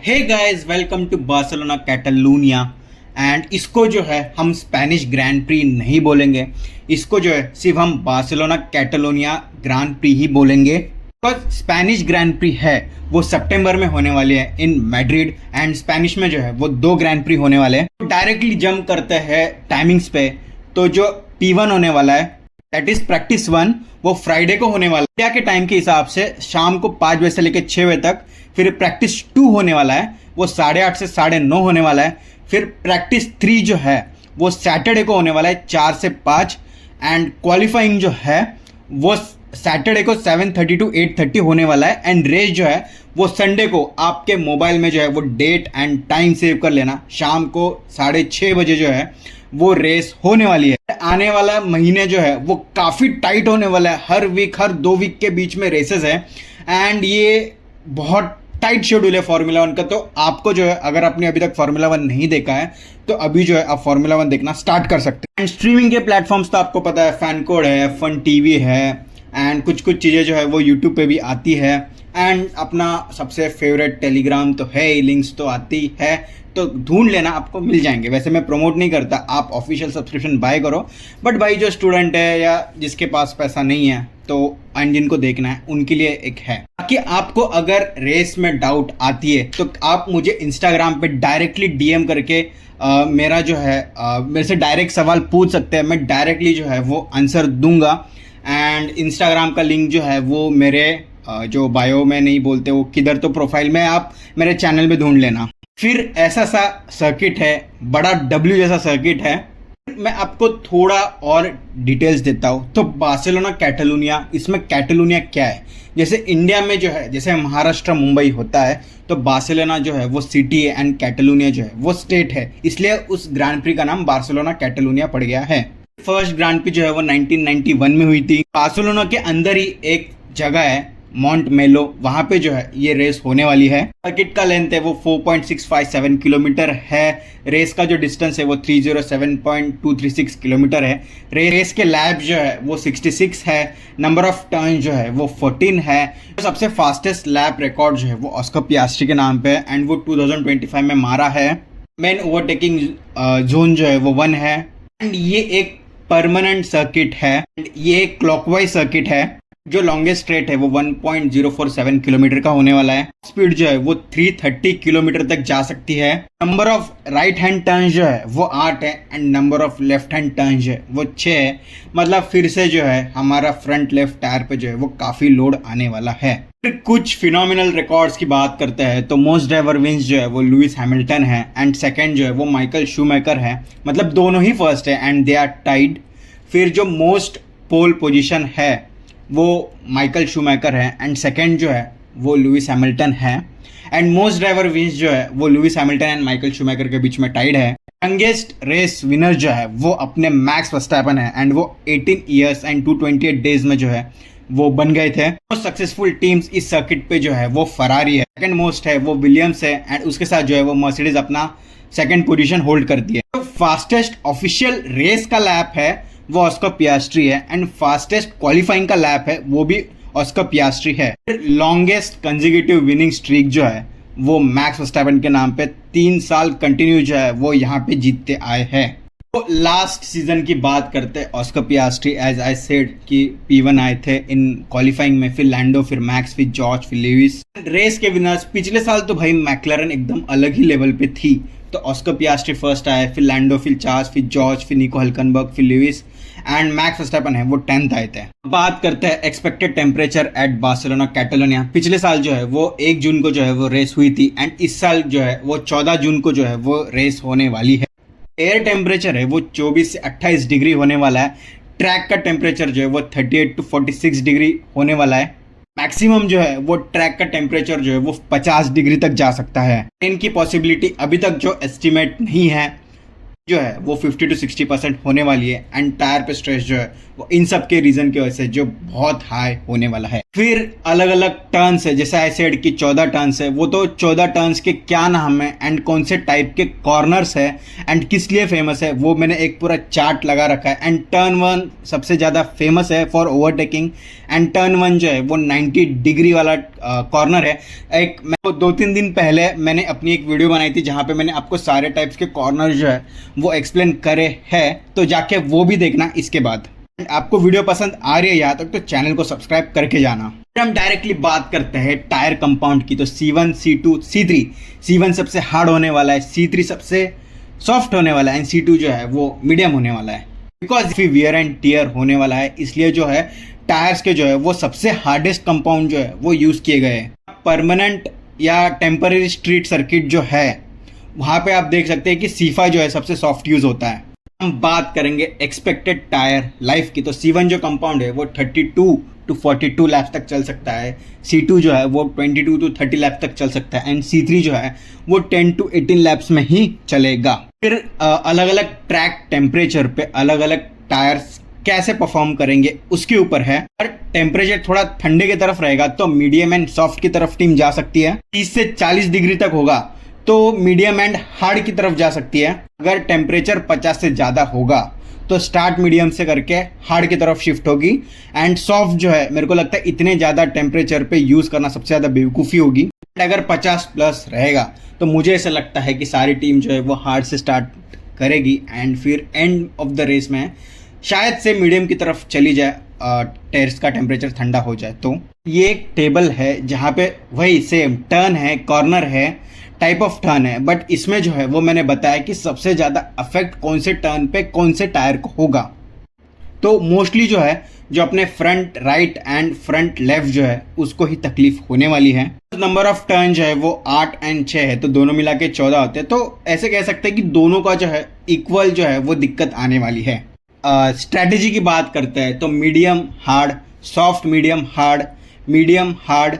Hey guys, welcome to Barcelona Catalonia. And इसको जो है हम स्पेनिश ग्रैंड प्री नहीं बोलेंगे, इसको जो है सिर्फ हम बार्सिलोना कैटलोनिया ग्रैंड प्री ही बोलेंगे। बिकॉज स्पेनिश ग्रैंड प्री है वो सितंबर में होने वाली है इन मैड्रिड, एंड स्पेनिश में जो है वो 2 ग्रैंड प्री होने वाले हैं। डायरेक्टली जंप करते हैं टाइमिंग्स पे। तो जो P1 होने वाला है दैट इज प्रैक्टिस 1, वो फ्राइडे को होने वाला है इंडिया के टाइम के हिसाब से शाम को 5 बजे से लेकर 6 बजे तक। फिर प्रैक्टिस 2 होने वाला है वो 8:30 से 9:30 होने वाला है। फिर प्रैक्टिस 3 जो है वो सैटरडे को होने वाला है 4 से 5। एंड क्वालिफाइंग जो है वो सैटरडे को 7:30 to 8:30 होने वाला है। एंड रेस जो है वो संडे को आपके मोबाइल में जो है वो डेट एंड टाइम सेव कर लेना, शाम को 6:30 बजे जो है वो रेस होने वाली है। आने वाला महीने जो है वो काफ़ी टाइट होने वाला है, हर वीक हर 2 वीक के बीच में रेसेस है। एंड ये बहुत टाइट शेड्यूल है फार्मूला 1 का। तो आपको जो है अगर आपने अभी तक फार्मूला 1 नहीं देखा है तो अभी जो है आप फार्मूला 1 देखना स्टार्ट कर सकते हैं। एंड स्ट्रीमिंग के प्लेटफॉर्म्स तो आपको पता है, फैन कोड है, फन टीवी है, एंड कुछ चीज़ें जो है वो यूट्यूब पे भी आती है। एंड अपना सबसे फेवरेट टेलीग्राम तो है ही, लिंक्स तो आती है, तो ढूंढ लेना, आपको मिल जाएंगे। वैसे मैं प्रमोट नहीं करता, आप ऑफिशियल सब्सक्रिप्शन बाय करो, बट भाई जो स्टूडेंट है या जिसके पास पैसा नहीं है तो एंड जिनको देखना है उनके लिए एक है। बाकी आपको अगर रेस में डाउट आती है तो आप मुझे इंस्टाग्राम पे डायरेक्टली डीएम करके मेरा जो है मेरे से डायरेक्ट सवाल पूछ सकते हैं, मैं डायरेक्टली जो है वो आंसर दूंगा। एंड इंस्टाग्राम का लिंक जो है वो मेरे जो बायो में नहीं बोलते वो किधर, तो प्रोफाइल में आप मेरे चैनल में ढूंढ लेना। फिर ऐसा सा सर्किट है, बड़ा W जैसा सर्किट है, मैं आपको थोड़ा और डिटेल्स देता हूँ। तो बार्सिलोना कैटलूनिया, इसमें कैटलूनिया क्या है, जैसे इंडिया में जो है जैसे महाराष्ट्र मुंबई होता है तो बार्सिलोना जो है वो सिटी है एंड कैटलूनिया जो है वो स्टेट है, इसलिए उस ग्रैंड प्री का नाम बार्सिलोना कैटलूनिया पड़ गया है। फर्स्ट ग्रैंड प्री जो है वो 1991 में हुई थी। बार्सिलोना के अंदर ही एक जगह है मॉन्ट मेलो, वहाँ पे जो है ये रेस होने वाली है। सर्किट का लेंथ है वो 4.657 किलोमीटर है। रेस का जो डिस्टेंस है वो 307.236 किलोमीटर है। रेस के लैप जो है वो 66 है। नंबर ऑफ टर्न जो है वो 14 है। सबसे फास्टेस्ट लैप रिकॉर्ड जो है वो ऑस्कर पियास्ट्री के नाम पे है एंड वो 2025 में मारा है। मेन ओवरटेकिंग जोन जो है वो 1 है। एंड ये एक परमानेंट सर्किट है, ये एक क्लॉकवाइज सर्किट है। जो लॉन्गेस्ट स्ट्रेट है वो 1.047 किलोमीटर का होने वाला है। स्पीड जो है वो 330 किलोमीटर तक जा सकती है। Number of right hand turn जो है वो 8 है and number of left hand turn जो है वो 6 है। मतलब फिर से जो है हमारा फ्रंट लेफ्ट टायर पे जो है वो काफ़ी लोड आने वाला है। फिर कुछ फिनोमिनल रिकॉर्ड्स की बात करते हैं तो मोस्ट ड्राइवर विंस जो है वो लुइस हैमिल्टन है एंड सेकेंड जो है वो माइकल शूमेकर है, मतलब दोनों ही फर्स्ट है एंड दे आर टाइड। फिर जो मोस्ट पोल पोजिशन है वो माइकल शूमेकर है एंड सेकंड जो है वो लुइस हैमिल्टन है। एंड मोस्ट ड्राइवर विंस जो है वो Lewis Hamilton and Michael shoemaker के बीच में टाइड है। यंगेस्ट रेस विनर जो है वो अपने मैक्स वर्स्टैपेन है एंड वो 18 ईयर्स एंड 228 डेज में जो है वो बन गए थे। मोस्ट सक्सेसफुल टीम्स इस सर्किट पे जो है वो फरारी है, सेकंड मोस्ट है वो विलियम्स है एंड उसके साथ जो है वो मर्सिडीज अपना सेकंड पोजीशन होल्ड करती है। तो फास्टेस्ट ऑफिशियल रेस का लैप है वो ऑस्कर पियास्ट्री है एंड फास्टेस्ट क्वालिफाइंग का लैप है वो भी ऑस्कर पियास्ट्री है। लॉन्गेस्ट कंसेक्यूटिव विनिंग स्ट्रीक जो है वो मैक्स वर्स्टैपेन के नाम पे 3 साल कंटिन्यू जो है वो यहाँ पे जीतते आए हैं। तो लास्ट सीजन की बात करते हैं ऑस्कर पियास्ट्री, एज आई सेड कि P1 आए थे इन क्वालिफाइंग में, फिर लैंडो, फिर मैक्स, फिर जॉर्ज, फिर लेविस। रेस के विनर्स पिछले साल तो भाई मैक्लारेन एकदम अलग ही लेवल पे थी, तो ऑस्कर पियास्ट्री फर्स्ट आए, फिर लैंडो, फिर चार्ल्स, फिर जॉर्ज, फिर निको हल्कनबर्ग, फिर लेविस एंड मैक्स वर्स्टैपेन है वो 10th आए थे। बात करते हैं expected temperature at Barcelona Catalonia. पिछले साल जो है वो 1 जून को जो है वो रेस हुई थी एंड इस साल जो है वो 14 जून को जो है वो रेस होने वाली है। एयर टेम्परेचर है वो 24 से 28 डिग्री होने वाला है। ट्रैक का टेम्परेचर जो है वो 38 to 46 डिग्री होने वाला है। मैक्सिमम जो है वो ट्रैक का टेम्परेचर जो है वो 50 डिग्री तक जा सकता है। इनकी पॉसिबिलिटी अभी तक जो एस्टिमेट नहीं है, जो है वो 50 to 60% होने वाली है। एंड टायर पे स्ट्रेस जो है वो इन सब के रीजन की वजह से जो बहुत हाई होने वाला है। फिर अलग अलग टर्न्स है, जैसे आई सेड की 14 टर्न्स है, वो तो 14 टर्न्स के क्या नाम है एंड कौन से टाइप के कॉर्नर्स है एंड किस लिए फेमस है, वो मैंने एक पूरा चार्ट लगा रखा है। एंड टर्न 1 सबसे ज़्यादा फेमस है फॉर ओवरटेकिंग। एंड टर्न 1 जो है वो 90 डिग्री वाला कॉर्नर है। एक मैं 2-3 दिन पहले मैंने अपनी एक वीडियो बनाई थी जहाँ पे मैंने आपको सारे टाइप्स के कॉर्नर जो है वो एक्सप्लेन करे हैं, तो जाके वो भी देखना इसके बाद। आपको वीडियो पसंद आ रही है यहाँ तक तो चैनल को सब्सक्राइब करके जाना। फिर हम डायरेक्टली बात करते हैं टायर कंपाउंड की, तो C1, C2, C3। C1 सबसे हार्ड होने वाला है, C3 सबसे सॉफ्ट होने वाला है एंड C2 जो है वो मीडियम होने वाला है। बिकॉज वियर एंड टियर होने वाला है, इसलिए जो है टायर्स के जो है वो सबसे हार्डेस्ट कंपाउंड जो है वो यूज़ किए गए हैं। परमानेंट या टेम्पररी स्ट्रीट सर्किट जो है वहाँ पे आप देख सकते हैं कि C5 जो है सबसे सॉफ्ट यूज़ होता है। हम बात करेंगे एक्सपेक्टेड टायर लाइफ की, तो C1 जो कंपाउंड है वो 32 to 42 लैप्स तक चल सकता है। C2 जो है वो 22 to 30 लैप्स तक चल सकता है एंड C3 जो है वो 10 to 18 लैप्स में ही चलेगा। फिर अलग अलग ट्रैक टेम्परेचर पे अलग अलग टायर्स कैसे परफॉर्म करेंगे उसके ऊपर है। और टेम्परेचर थोड़ा ठंडे की तरफ रहेगा तो मीडियम एंड सॉफ्ट की तरफ टीम जा सकती है। 30 से 40 डिग्री तक होगा तो मीडियम एंड हार्ड की तरफ जा सकती है। अगर टेम्परेचर 50 से ज़्यादा होगा तो स्टार्ट मीडियम से करके हार्ड की तरफ शिफ्ट होगी। एंड सॉफ्ट जो है मेरे को लगता है इतने ज़्यादा टेम्परेचर पे यूज़ करना सबसे ज़्यादा बेवकूफ़ी होगी। अगर 50 प्लस रहेगा तो मुझे ऐसा लगता है कि सारी टीम जो है वो हार्ड से स्टार्ट करेगी एंड फिर एंड ऑफ द रेस में शायद से मीडियम की तरफ चली जाए, टायर्स का टेम्परेचर ठंडा हो जाए। तो ये एक टेबल है जहाँ पे वही सेम टर्न है, कॉर्नर है, टाइप ऑफ टर्न है, बट इसमें जो है वो मैंने बताया कि सबसे ज़्यादा अफेक्ट कौन से टर्न पे कौन से टायर को होगा। तो मोस्टली जो है जो अपने front right and front left जो है उसको ही तकलीफ होने वाली है। नंबर ऑफ टर्न जो है वो 8 एंड 6 है, तो दोनों मिला के 14 होते हैं। तो ऐसे कह सकते हैं कि दोनों का जो है इक्वल जो है वो दिक्कत आने वाली है। स्ट्रैटेजी की बात करते हैं तो medium hard, soft medium hard,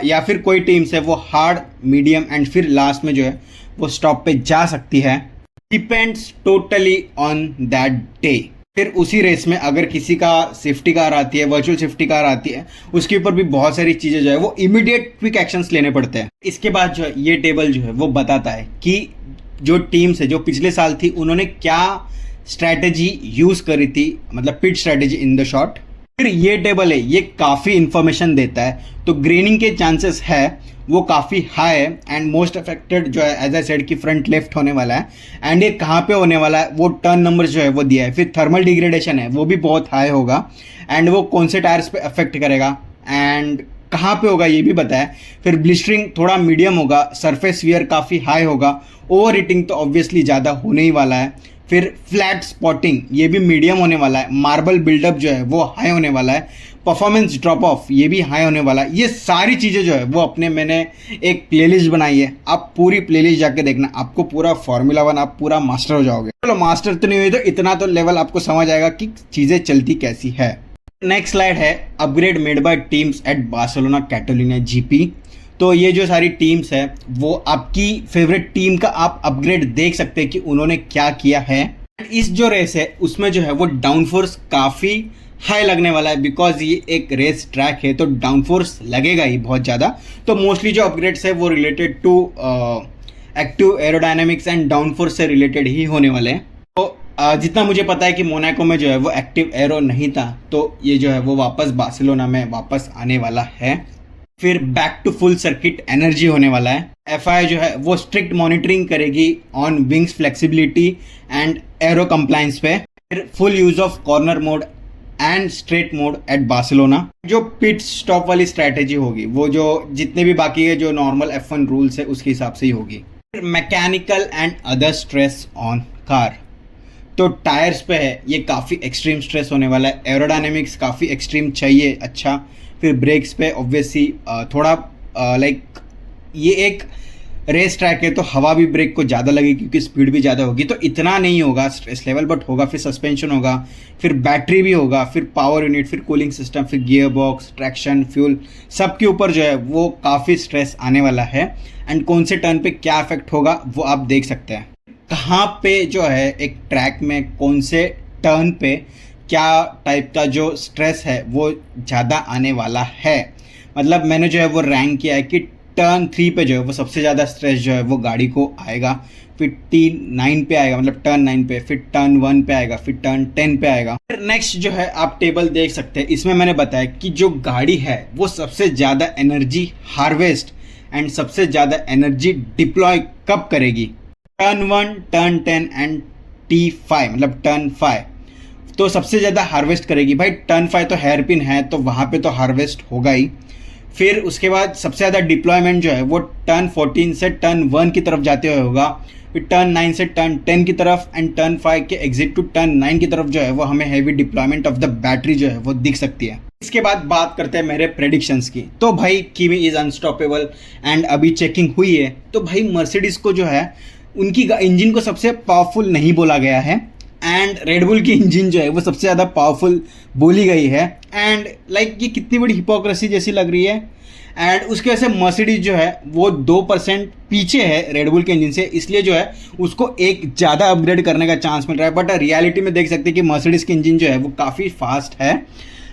या फिर कोई टीम्स है वो हार्ड मीडियम एंड फिर लास्ट में जो है वो स्टॉप पे जा सकती है। Depends totally on that day. फिर उसी रेस में अगर किसी का सेफ्टी कार आती है, वर्चुअल सेफ्टी कार आती है, उसके ऊपर भी बहुत सारी चीज़ें जो है वो इमीडिएट क्विक एक्शंस लेने पड़ते हैं। इसके बाद जो है ये टेबल जो है वो बताता है कि जो टीम्स है जो पिछले साल थी उन्होंने क्या स्ट्रैटेजी यूज़ करी थी, मतलब पिट स्ट्रैटेजी इन द शॉर्ट। फिर ये टेबल है ये काफ़ी इंफॉर्मेशन देता है, तो ग्रेनिंग के चांसेस है वो काफ़ी हाई है एंड मोस्ट अफेक्टेड जो है एज आई सेड कि फ्रंट लेफ्ट होने वाला है। एंड ये कहाँ पे होने वाला है वो टर्न नंबर जो है वो दिया है। फिर थर्मल डिग्रेडेशन है वो भी बहुत हाई होगा एंड वो कौन से टायर्स पे अफेक्ट करेगा एंड कहाँ पे होगा ये भी बताया। फिर ब्लिस्टरिंग थोड़ा मीडियम होगा, सरफेस वियर काफ़ी हाई होगा, ओवर हीटिंग तो ऑब्वियसली ज़्यादा होने ही वाला है। फिर फ्लैट स्पॉटिंग ये भी मीडियम होने वाला है, मार्बल बिल्डअप जो है वो हाई होने वाला है, परफॉर्मेंस ड्रॉप ऑफ ये भी हाई होने वाला है। ये सारी चीज़ें जो है वो अपने मैंने एक प्लेलिस्ट बनाई है, आप पूरी प्लेलिस्ट जाके देखना, आपको पूरा फार्मूला 1 आप पूरा मास्टर हो जाओगे। चलो मास्टर तो नहीं हुई तो इतना तो लेवल आपको समझ आएगा कि चीज़ें चलती कैसी है। नेक्स्ट स्लाइड है upgrade made by teams at Barcelona Catalonia GP। तो ये जो सारी टीम्स है वो आपकी फेवरेट टीम का आप अपग्रेड देख सकते हैं कि उन्होंने क्या किया है। इस जो रेस है उसमें जो है वो डाउनफोर्स काफ़ी हाई लगने वाला है, बिकॉज ये एक रेस ट्रैक है तो डाउनफोर्स लगेगा ही बहुत ज़्यादा। तो मोस्टली जो अपग्रेड्स है वो related to active aerodynamics and downforce से रिलेटेड ही होने वाले हैं। तो जितना मुझे पता है कि मोनाको में जो है वो एक्टिव एरो नहीं था, तो ये जो है वो वापस बार्सिलोना में वापस आने वाला है। फिर back to full circuit energy होने वाला है। FIA जो है वो स्ट्रिक्ट मॉनिटरिंग करेगी on wings flexibility and aero compliance पे। फिर full use of corner mode and straight mode at Barcelona. जो पिट स्टॉप वाली स्ट्रैटेजी होगी वो जो जितने भी बाकी है जो नॉर्मल F1 रूल्स है उसके हिसाब से ही होगी। फिर mechanical and other stress on car, तो टायर्स पे है ये काफ़ी एक्सट्रीम स्ट्रेस होने वाला है, एरोडायनेमिक्स काफ़ी एक्सट्रीम चाहिए अच्छा। फिर ब्रेक्स पे ऑब्वियसली थोड़ा लाइक ये एक रेस ट्रैक है तो हवा भी ब्रेक को ज़्यादा लगेगी क्योंकि स्पीड भी ज़्यादा होगी, तो इतना नहीं होगा स्ट्रेस लेवल बट होगा। फिर सस्पेंशन होगा, फिर बैटरी भी होगा, फिर पावर यूनिट, फिर कूलिंग सिस्टम, फिर गियर बॉक्स, ट्रैक्शन, फ्यूल, सब के ऊपर जो है वो काफ़ी स्ट्रेस आने वाला है। एंड कौन से टर्न पे क्या इफेक्ट होगा वो आप देख सकते हैं। कहाँ पे जो है एक ट्रैक में कौन से टर्न पे क्या टाइप का जो स्ट्रेस है वो ज़्यादा आने वाला है। मतलब मैंने जो है वो रैंक किया है कि टर्न 3 पे जो है वो सबसे ज़्यादा स्ट्रेस जो है वो गाड़ी को आएगा, फिर T9 पे आएगा, मतलब टर्न 9 पे, फिर टर्न 1 पे आएगा, फिर टर्न 10 पे आएगा। फिर नेक्स्ट जो है आप टेबल देख सकते हैं, इसमें मैंने बताया कि जो गाड़ी है वो सबसे ज़्यादा एनर्जी हार्वेस्ट एंड सबसे ज़्यादा एनर्जी डिप्लॉय कब करेगी, टर्न 1, टर्न 10 एंड T5, मतलब टर्न 5 तो सबसे ज़्यादा हार्वेस्ट करेगी। भाई टर्न 5 तो हेयर पिन है तो वहाँ पे तो हार्वेस्ट होगा ही। फिर उसके बाद सबसे ज़्यादा डिप्लॉयमेंट जो है वो टर्न 14 से टर्न 1 की तरफ जाते हुए होगा, फिर टर्न 9 से टर्न 10 की तरफ एंड टर्न 5 के एग्जिट टू टर्न 9 की तरफ जो है वो हमें heavy deployment of the battery जो है वो दिख सकती है। इसके बाद बात करते हैं मेरे प्रेडिक्शंस की। तो भाई किमी इज़ अनस्टॉपेबल एंड अभी चेकिंग हुई है तो भाई मर्सिडीज़ को जो है उनकी इंजन को सबसे पावरफुल नहीं बोला गया है एंड रेडबुल की इंजन जो है वो सबसे ज़्यादा पावरफुल बोली गई है। एंड लाइक ये कितनी बड़ी हिपोक्रेसी जैसी लग रही है। एंड उसकी वजह से मर्सिडीज जो है वो 2% पीछे है रेडबुल के इंजन से, इसलिए जो है उसको एक ज़्यादा अपग्रेड करने का चांस मिल रहा है। बट रियलिटी में देख सकते हैं कि मर्सिडीज़ की इंजन जो है वो काफ़ी फास्ट है।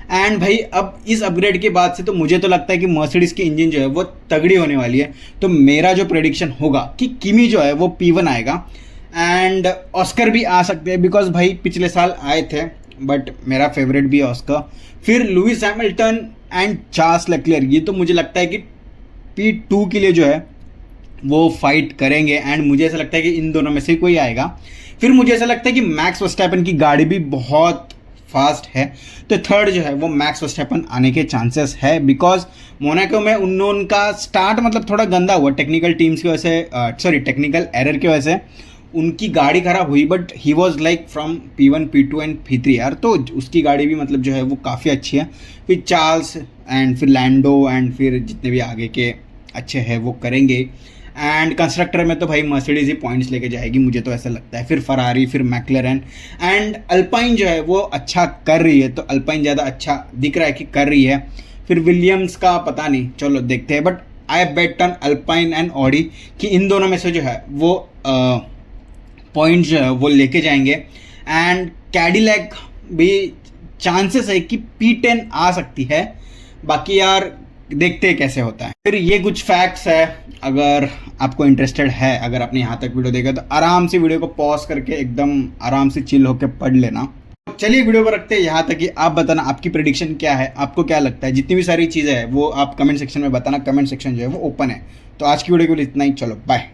एंड भाई अब इस अपग्रेड के बाद से तो मुझे तो लगता है कि मर्सिडीज़ की इंजन जो है वो तगड़ी होने वाली है। तो मेरा जो प्रेडिक्शन होगा कि किमी जो है वो P1 आएगा एंड ऑस्कर भी आ सकते हैं, बिकॉज भाई पिछले साल आए थे बट मेरा फेवरेट भी है ऑस्कर। फिर Lewis Hamilton and Charles LeClair, ये तो मुझे लगता है कि P2 के लिए जो है वो फाइट करेंगे एंड मुझे ऐसा लगता है कि इन दोनों में से कोई आएगा। फिर मुझे ऐसा लगता है कि मैक्स वर्स्टैपन की गाड़ी भी बहुत फास्ट है तो थर्ड जो है वो मैक्स वर्स्टैपन आने के चांसेस है, बिकॉज मोनाको में उनका स्टार्ट मतलब थोड़ा गंदा हुआ टेक्निकल टीम्स की वजह से, टेक्निकल एरर की वजह से उनकी गाड़ी खराब हुई। But he was like from P1, P2 and P3 यार, तो उसकी गाड़ी भी मतलब जो है वो काफ़ी अच्छी है। फिर चार्ल्स एंड फिर लैंडो एंड फिर जितने भी आगे के अच्छे हैं वो करेंगे। एंड कंस्ट्रक्टर में तो भाई मर्सिडीज ही पॉइंट्स लेके जाएगी, मुझे तो ऐसा लगता है। फिर फरारी, फिर मैक्लेरन एंड अल्पाइन जो है वो अच्छा कर रही है, तो अल्पाइन ज़्यादा अच्छा दिख रहा है कि कर रही है। फिर विलियम्स का पता नहीं, चलो देखते हैं। But I bet on alpine and Audi कि इन दोनों में से जो है वो पॉइंट जो है वो लेके जाएंगे। एंड कैडिलैक भी चांसेस है कि P10 आ सकती है, बाकी यार देखते हैं कैसे होता है। फिर ये कुछ फैक्ट्स है, अगर आपको इंटरेस्टेड है, अगर आपने यहाँ तक वीडियो देखा तो आराम से वीडियो को पॉज करके एकदम आराम से चिल होकर पढ़ लेना। चलिए वीडियो पर रखते हैं यहाँ तक कि आप बताना आपकी प्रेडिक्शन क्या है, आपको क्या लगता है। जितनी भी सारी चीज़ें हैं वो आप कमेंट सेक्शन में बताना, कमेंट सेक्शन जो है वो ओपन है। तो आज की वीडियो के लिए इतना ही, चलो बाय।